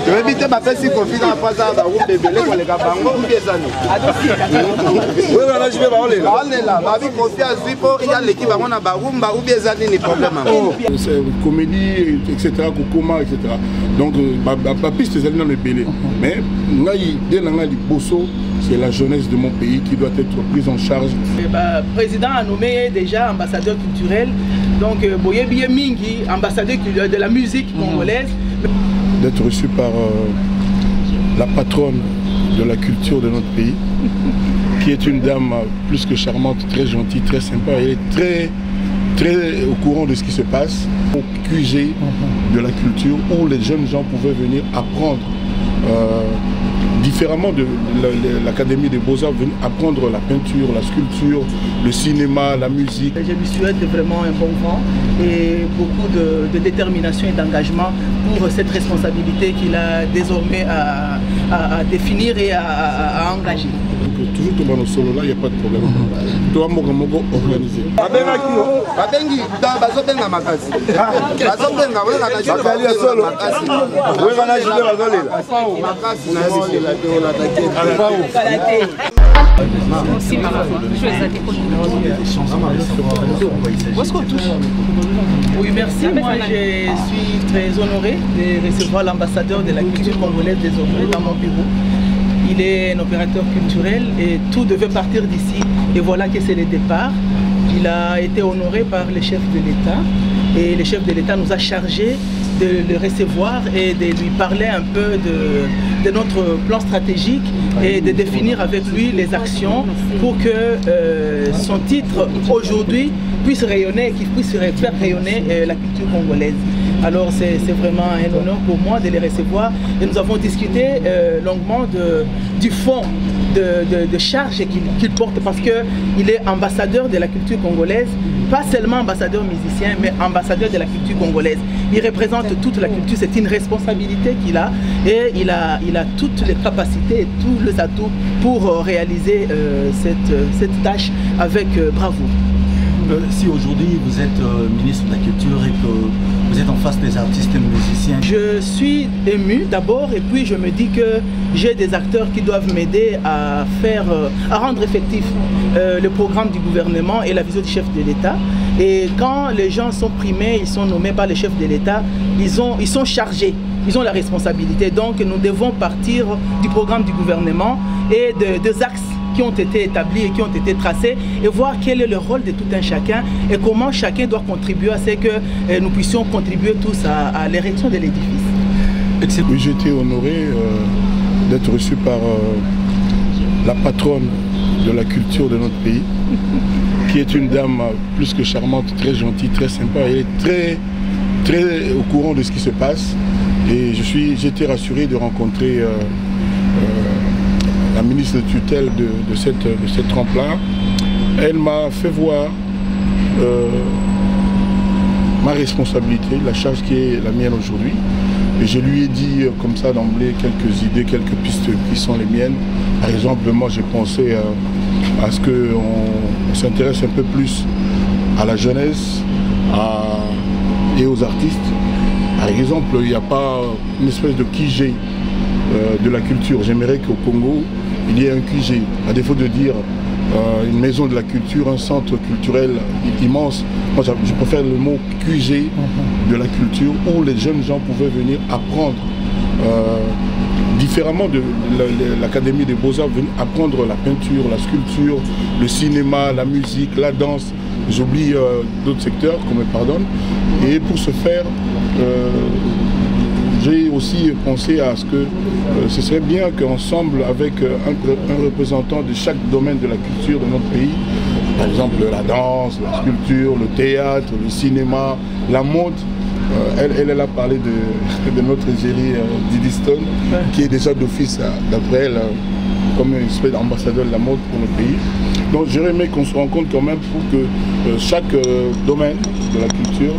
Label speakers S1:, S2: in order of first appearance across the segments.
S1: Je vais éviter ma fête si confie dans la phase à la roue bébé, les gars, ou des années. Oui, voilà, je vais parler là. On est là, ma vie confie à Zipo, il y a l'équipe à mon abarumba ou des années, ni problème.
S2: C'est comédie, etc., Kokoma, etc. Donc, ma piste, c'est dans le Bélé. Mais, dès l'année Bosso, c'est la jeunesse de mon pays qui doit être prise en charge.
S3: Le président a nommé déjà ambassadeur culturel, donc Boye Biye Mingi, ambassadeur de la musique congolaise.
S2: D'être reçu par la patronne de la culture de notre pays, qui est une dame plus que charmante, très gentille, très sympa. Elle est très au courant de ce qui se passe au QG de la culture, où les jeunes gens pouvaient venir apprendre différemment de l'Académie des Beaux-Arts, venir apprendre la peinture, la sculpture, le cinéma, la musique.
S3: Je lui souhaite vraiment un bon vent et beaucoup de détermination et d'engagement pour cette responsabilité qu'il a désormais à définir et à engager.
S2: Donc, toujours tomber dans solo là, il n'y a pas de problème. Toi, Mogo organisé.
S3: Oui, merci. Moi, je suis très honoré de recevoir l'ambassadeur de la culture congolaise désormais dans mon bureau. Il est un opérateur culturel et tout devait partir d'ici. Et voilà que c'est le départ. Il a été honoré par le chef de l'État. Et le chef de l'État nous a chargé de le recevoir et de lui parler un peu de notre plan stratégique et de définir avec lui les actions pour que son titre aujourd'hui puisse rayonner, qu'il puisse faire rayonner la culture congolaise. Alors c'est vraiment un honneur pour moi de les recevoir et nous avons discuté longuement du fond de charge qu'il porte parce qu'il est ambassadeur de la culture congolaise, pas seulement ambassadeur musicien mais ambassadeur de la culture congolaise. Il représente toute la culture, c'est une responsabilité qu'il a et il a toutes les capacités et tous les atouts pour réaliser cette tâche avec bravoure.
S4: Si aujourd'hui vous êtes ministre de la Culture et que vous êtes en face des artistes et musiciens.
S3: Je suis ému d'abord et puis je me dis que j'ai des acteurs qui doivent m'aider à rendre effectif le programme du gouvernement et la vision du chef de l'État. Et quand les gens sont primés, ils sont nommés par le chef de l'État, ils sont chargés, ils ont la responsabilité. Donc nous devons partir du programme du gouvernement et des axes qui ont été établis et qui ont été tracés et voir quel est le rôle de tout un chacun et comment chacun doit contribuer à ce que nous puissions contribuer tous à l'érection de l'édifice.
S2: Oui, j'ai été honoré d'être reçu par la patronne de la culture de notre pays, qui est une dame plus que charmante, très gentille, très sympa. Elle est très au courant de ce qui se passe et j'ai été rassuré de rencontrer la ministre de tutelle de cette trempe-là. Elle m'a fait voir ma responsabilité, la charge qui est la mienne aujourd'hui. Et je lui ai dit comme ça d'emblée quelques idées, quelques pistes qui sont les miennes. Par exemple, moi j'ai pensé à ce qu'on s'intéresse un peu plus à la jeunesse et aux artistes. Par exemple, il n'y a pas une espèce de QG de la culture. J'aimerais qu'au Congo, il y ait un QG, à défaut de dire une maison de la culture, un centre culturel immense. Moi, je préfère le mot QG de la culture, où les jeunes gens pouvaient venir apprendre différemment de l'Académie des Beaux-Arts, venir apprendre la peinture, la sculpture, le cinéma, la musique, la danse. J'oublie d'autres secteurs, qu'on me pardonne. Et pour ce faire, j'ai aussi pensé à ce que ce serait bien qu'ensemble, avec un représentant de chaque domaine de la culture de notre pays, par exemple la danse, la sculpture, le théâtre, le cinéma, la mode, elle a parlé de notre égérie Didi Stone, qui est déjà d'office, d'après elle, comme une espèce d'ambassadeur de la mode pour notre pays. Donc j'aurais aimé qu'on se rencontre quand même pour que chaque domaine de la culture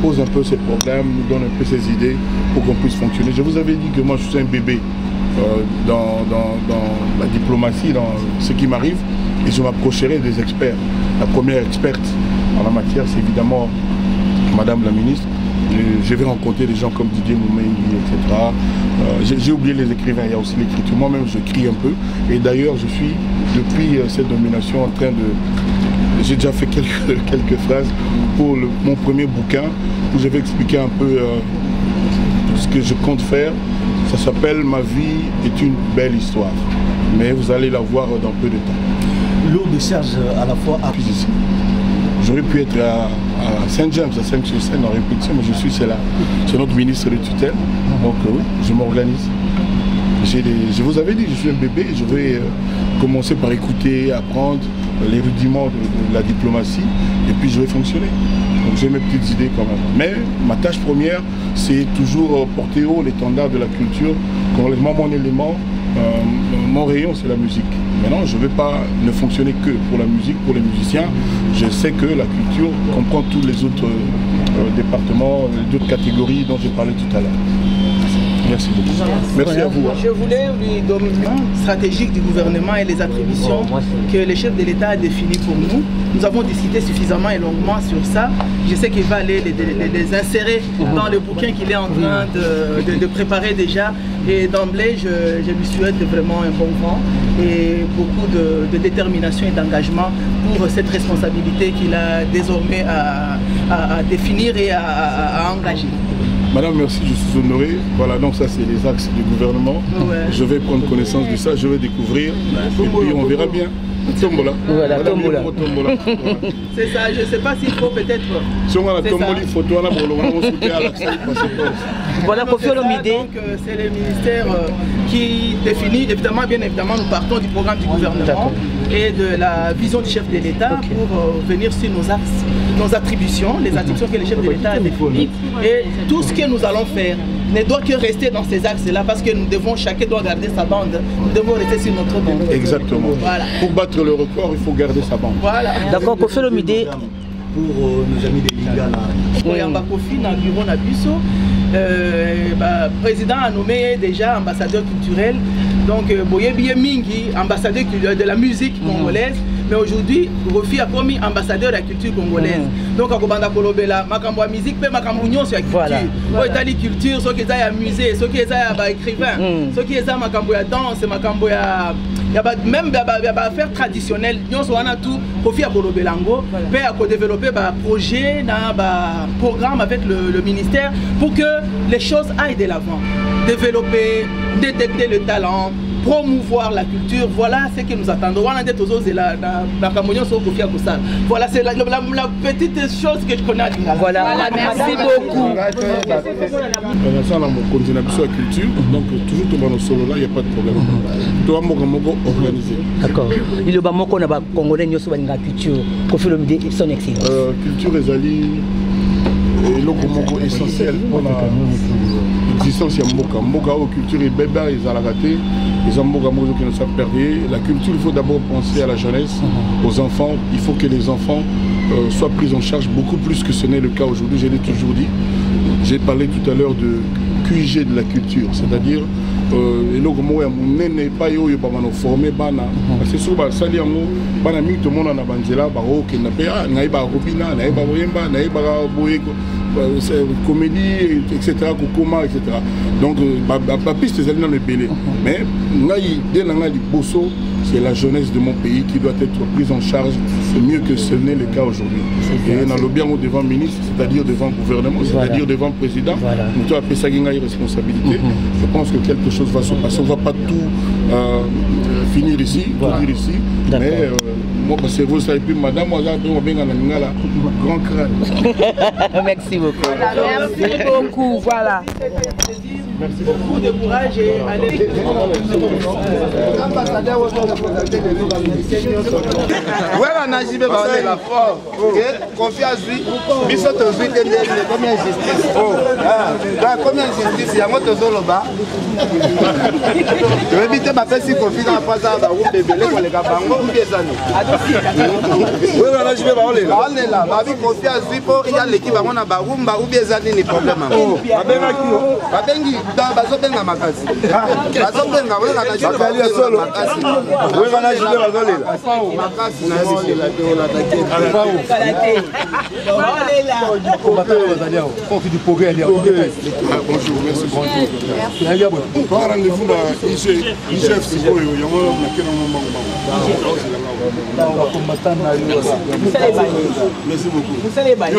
S2: pose un peu ses problèmes, nous donne un peu ses idées pour qu'on puisse fonctionner. Je vous avais dit que moi je suis un bébé dans la diplomatie, dans ce qui m'arrive, et je m'approcherai des experts. La première experte en la matière, c'est évidemment Madame la ministre, je vais rencontrer des gens comme Didier Moumengi, etc. J'ai oublié les écrivains, il y a aussi l'écriture. Moi-même, je crie un peu. Et d'ailleurs, je suis, depuis cette nomination, en train de... J'ai déjà fait quelques phrases pour mon premier bouquin, où je vais expliquer un peu ce que je compte faire. Ça s'appelle « Ma vie est une belle histoire ». Mais vous allez la voir dans peu de temps.
S4: Lourd décharge à la fois à...
S2: Ici. J'aurais pu être à Saint-James, à 5-sur-Seine en répétition, mais je suis c'est notre ministre de tutelle. Donc oui, je m'organise. Je vous avais dit, je suis un bébé, je vais commencer par écouter, apprendre les rudiments de la diplomatie, et puis je vais fonctionner. Donc j'ai mes petites idées quand même. Mais ma tâche première, c'est toujours porter haut l'étendard de la culture. Moi, mon élément, mon rayon, c'est la musique. Maintenant, je ne vais pas ne fonctionner que pour la musique, pour les musiciens. Je sais que la culture comprend tous les autres départements, les autres catégories dont j'ai parlé tout à l'heure. Merci beaucoup. Merci à vous.
S3: Je voulais lui donner une stratégique du gouvernement et les attributions que le chef de l'État a définies pour nous. Nous avons discuté suffisamment et longuement sur ça. Je sais qu'il va aller les insérer dans le bouquin qu'il est en train de préparer déjà. Et d'emblée, je lui souhaite vraiment un bon vent et beaucoup de détermination et d'engagement pour cette responsabilité qu'il a désormais à définir et à engager.
S2: Madame, merci, je suis honoré. Voilà, donc ça c'est les axes du gouvernement. Ouais. Je vais prendre connaissance de ça, je vais découvrir et puis on verra bien. Tombola. Voilà, tombola.
S3: C'est ça, je ne sais pas s'il faut peut-être...
S5: Voilà, Kofi Olomide.
S3: Donc c'est le ministère qui définit, évidemment, bien évidemment, nous partons du programme du gouvernement et de la vision du chef de l'État pour venir sur nos axes, nos attributions, les attributions que le chef de l'État a définies. Et tout ce que nous allons faire ne doit que rester dans ces axes-là parce que nous devons, chacun doit garder sa bande. Nous devons rester sur notre bande.
S2: Exactement. Voilà. Pour battre le record, il faut garder sa bande.
S3: Voilà.
S5: D'accord, Kofi Olomide.
S4: Pour nos amis des Liga là.
S3: Koyamba Kofi, dans le bureau Nabuso. Le président a nommé déjà ambassadeur culturel. Donc, Boyebiye Mingi, ambassadeur de la musique congolaise. Mais aujourd'hui, Kofi a commis ambassadeur de la culture congolaise. Donc, à Kobanda Kolobela, Makambo musique, mais Makambo sur la culture. Pour Italie culture, ceux qui sont à musée, ceux qui sont à écrivain, ceux qui sont à Makambo danse, Makambo même affaires traditionnelles. Nous sommes tout Kofi à Kolobelango, puis à développer un projet, un programme avec le ministère pour que les choses aillent de l'avant. Développer, détecter le talent, promouvoir la culture, voilà ce que nous attendons. Voilà, c'est la petite chose que je connais à dire.
S5: Voilà, merci beaucoup.
S2: Donc toujours tout le solo là, il n'y a pas de problème. Tout le monde organisé.
S5: D'accord. Il y a beaucoup de Congolais qui ont la culture. Kofi Olomide, son excellence.
S2: Culture est essentiel pour l'existence de Mboka. Mboka, culture et bébé, ils ont raté. Les Mboka qui nous savent perdre. La culture, il faut d'abord penser à la jeunesse, aux enfants. Il faut que les enfants soient pris en charge beaucoup plus que ce n'est le cas aujourd'hui. Je l'ai toujours dit. J'ai parlé tout à l'heure de QIG de la culture, c'est-à-dire formé bana c'est sûr ba sali yango bana mingi to mona na banzela ba o ke na pe na iba robina na iba boyemba na iba boyeko comédie etc kokoma etc donc ba piste ezali na lebele mais ngai de na ngai liboso c'est la jeunesse de mon pays qui doit être prise en charge mieux que ce n'est le cas aujourd'hui. Et dans le bien devant le ministre, c'est-à-dire devant le gouvernement, c'est-à-dire devant le président, nous avons appelé ça une responsabilité. Je pense que quelque chose va se passer. On ne va pas tout finir ici, tout dire ici, mais moi, parce que vous savez plus, madame, moi, j'ai un grand crâne.
S5: Merci beaucoup. Merci beaucoup, voilà.
S3: Merci beaucoup de courage et allez.
S1: Voilà, Najibé, la force. Confiance, oui. Biso to zui tende combien justice. Combien justice, il y a moto solo bas. Je vais éviter ma fesse si confie dans la phase à ou bébé pour les gabango ou des années. Oui, voilà, Najibé, on est là. Ma vie confiance, oui, pour il y a l'équipe à mon abarumba ou des années, ni problème. Babengi. bazobenga makasi bazobenga
S6: bakali ya solo oyenga na jile bazolela
S1: makasi na
S2: bonjour, merci. Bonjour. Rendez-vous dans IGF, c'est quoi? Il y a un moment. Merci beaucoup.
S6: Merci beaucoup.